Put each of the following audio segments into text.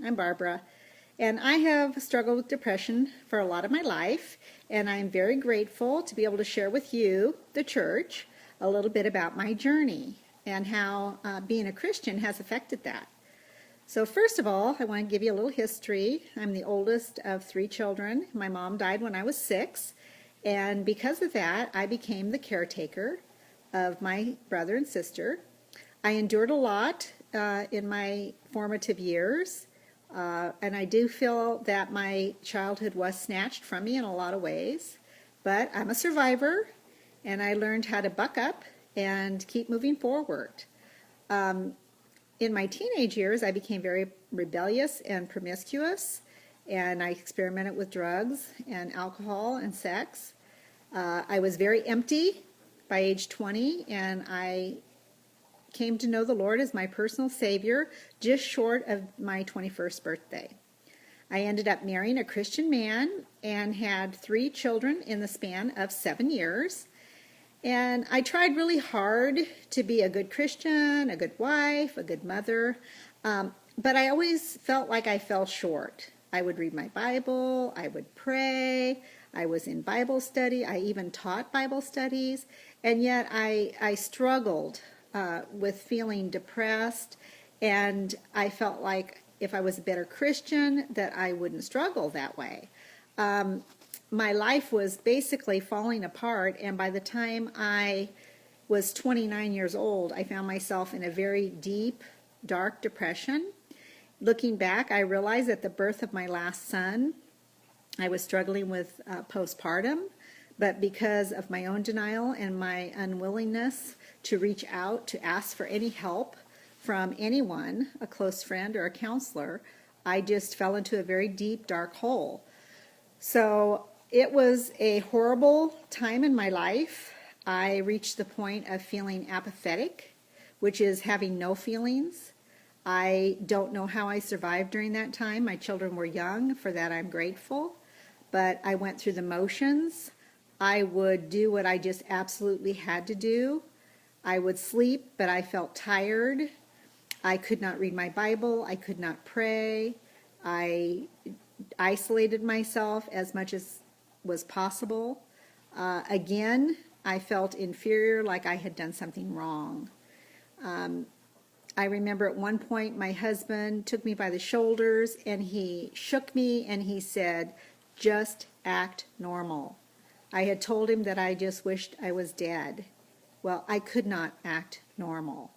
I'm Barbara, and I have struggled with depression for a lot of my life, and I'm very grateful to be able to share with you, the church, a little bit about my journey and how being a Christian has affected that. So first of all, I want to give you a little history. I'm the oldest of 3 children. My mom died when I was 6, and because of that, I became the caretaker of my brother and sister. I endured a lot in my formative years, and I do feel that my childhood was snatched from me in a lot of ways, but I'm a survivor, and I learned how to buck up and keep moving forward. In my teenage years, I became very rebellious and promiscuous, and I experimented with drugs and alcohol and sex. I was very empty by age 20, and I came to know the Lord as my personal Savior just short of my 21st birthday. I ended up marrying a Christian man and had 3 children in the span of 7 years. And I tried really hard to be a good Christian, a good wife, a good mother, but I always felt like I fell short. I would read my Bible, I would pray, I was in Bible study, I even taught Bible studies, and yet I struggled with feeling depressed, and I felt like if I was a better Christian that I wouldn't struggle that way. My life was basically falling apart, and by the time I was 29 years old, I found myself in a very deep, dark depression. Looking back, I realized at the birth of my last son, I was struggling with postpartum, but because of my own denial and my unwillingness to reach out to ask for any help from anyone, a close friend or a counselor, I just fell into a very deep, dark hole. So it was a horrible time in my life. I reached the point of feeling apathetic, which is having no feelings. I don't know how I survived during that time. My children were young. For that, I'm grateful. But I went through the motions. I would do what I just absolutely had to do. I would sleep, but I felt tired. I could not read my Bible. I could not pray. I isolated myself as much as was possible. Again, I felt inferior, like I had done something wrong. I remember at one point my husband took me by the shoulders and he shook me and he said, "Just act normal." I had told him that I just wished I was dead. Well, I could not act normal.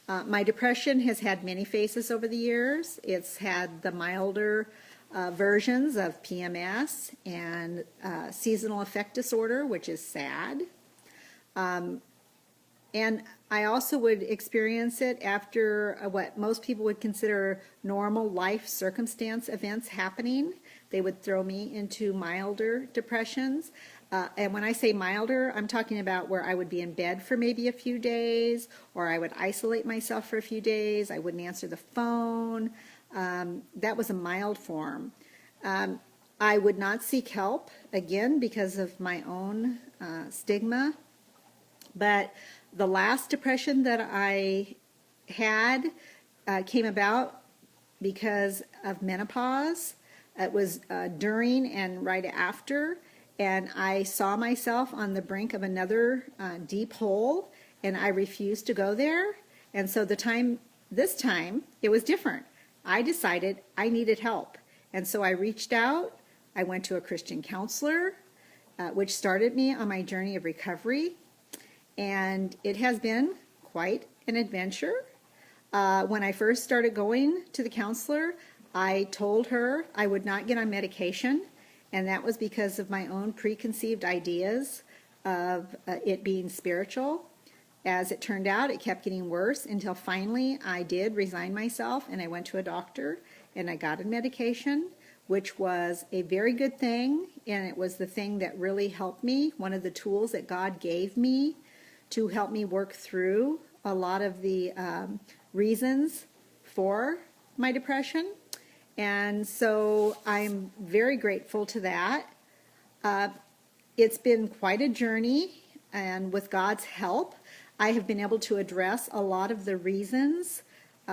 My depression has had many faces over the years. It's had the milder versions of PMS and seasonal affect disorder, which is sad. And I also would experience it after what most people would consider normal life circumstance events happening. They would throw me into milder depressions. And when I say milder, I'm talking about where I would be in bed for maybe a few days, or I would isolate myself for a few days. I wouldn't answer the phone. That was a mild form. I would not seek help, again, because of my own stigma. But the last depression that I had came about because of menopause. It was during and right after, and I saw myself on the brink of another deep hole, and I refused to go there. And so this time, it was different. I decided I needed help. And so I reached out. I went to a Christian counselor, which started me on my journey of recovery. And it has been quite an adventure. When I first started going to the counselor, I told her I would not get on medication, and that was because of my own preconceived ideas of it being spiritual. As it turned out, it kept getting worse until finally I did resign myself, and I went to a doctor, and I got on medication, which was a very good thing, and it was the thing that really helped me, one of the tools that God gave me to help me work through a lot of the reasons for my depression. And so I'm very grateful to that. It's been quite a journey, and with God's help, I have been able to address a lot of the reasons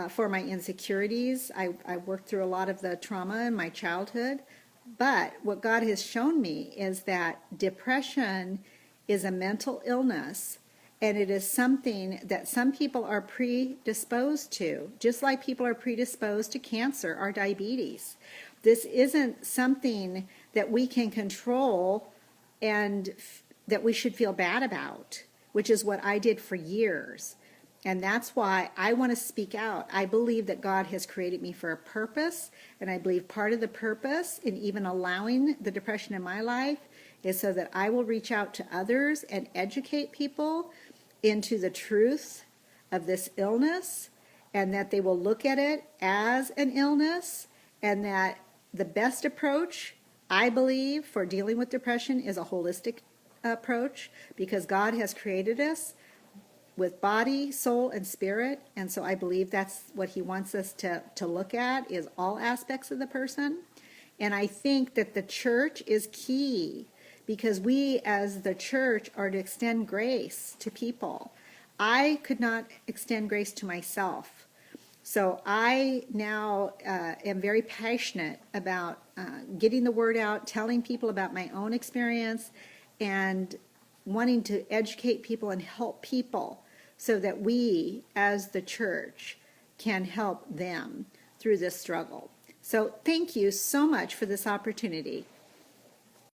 for my insecurities. I worked through a lot of the trauma in my childhood. But what God has shown me is that depression is a mental illness, and it is something that some people are predisposed to, just like people are predisposed to cancer or diabetes. This isn't something that we can control and that we should feel bad about, which is what I did for years. And that's why I want to speak out. I believe that God has created me for a purpose, and I believe part of the purpose in even allowing the depression in my life is so that I will reach out to others and educate people into the truth of this illness, and that they will look at it as an illness, and that the best approach, I believe, for dealing with depression is a holistic approach, because God has created us with body, soul, and spirit. And so I believe that's what he wants us to look at, is all aspects of the person. And I think that the church is key, because we as the church are to extend grace to people. I could not extend grace to myself. So I now am very passionate about getting the word out, telling people about my own experience, and wanting to educate people and help people so that we as the church can help them through this struggle. So thank you so much for this opportunity.